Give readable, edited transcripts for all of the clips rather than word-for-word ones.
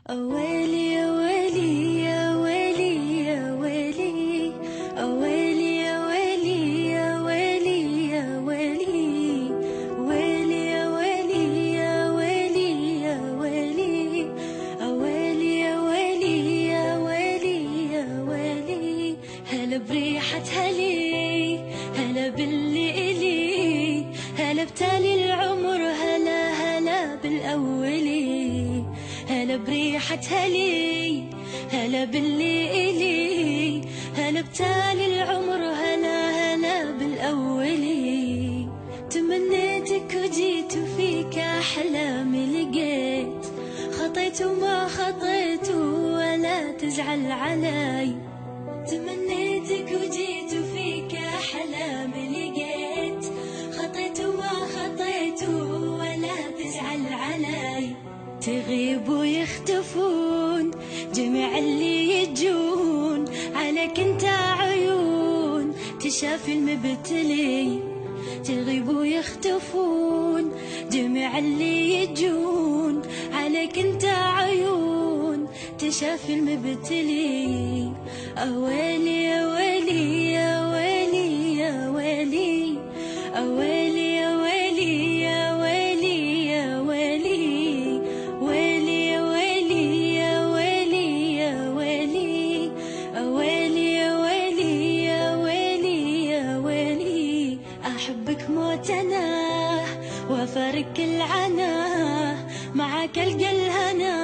أويلي يا ويلي يا ويلي يا ويلي، أويلي يا ويلي يا ويلي يا ويلي، ويلي يا ويلي يا ويلي يا ويلي، أويلي يا ويلي يا ويلي يا ويلي. هلا بريحة هلي، هلا باللي إلي، هلا بتالي العمر، هلا هلا بالأولي. هلا بريحة هلي، هلا باللي إلي، هلا بتالي العمر، هلا هلا بالأولي. تمنيتك وجيت وفيك أحلامي لقيت، خطيت وما خطيت ولا تزعل علي. تمنيتك وجيت وفيك أحلامي لقيت، خطيت وما خطيت ولا تزعل علي. تغيب ويختفون جميع اللي يجون، عليك انت عيون تشافي المبتلي. تغيب ويختفون جميع اللي يجون، عليك انت عيون تشافي المبتلي. أويلي يا ويلي يا ويلي يا ويلي، أويلي يا ويلي يا ويلي يا ويلي، ويلي يا ويلي يا ويلي يا ويلي، أويلي يا ويلي يا ويلي يا ويلي. أحبك موت أنا وأفارق العنا، معك ألقى الهنا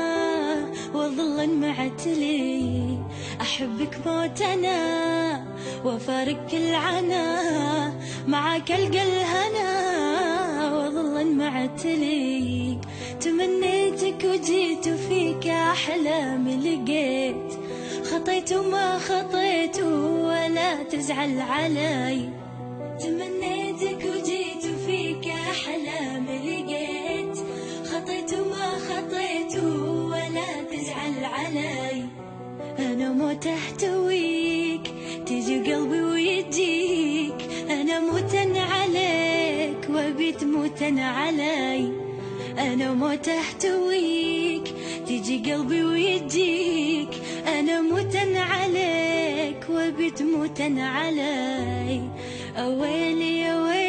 وظل معتلي. أحبك موت أنا وأفارق العنا، معك ألقى الهنا وظل معتلي. تمنيتك وجيت وفيك أحلامي لقيت، خطيت وما خطيت ولا تزعل علي. تمنيتك وجيت وفيك أحلامي لقيت، خطيت وما خطيت ولا تزعل علي. أنا موت أحتويك تجي قلبي ويجيك، أنا موتن عليك وبيت موتن علي. أنا موت أحتويك تجي قلبي ويجيك، أنا موتن عليك وبيت موتن علي. أويلي يا ويلي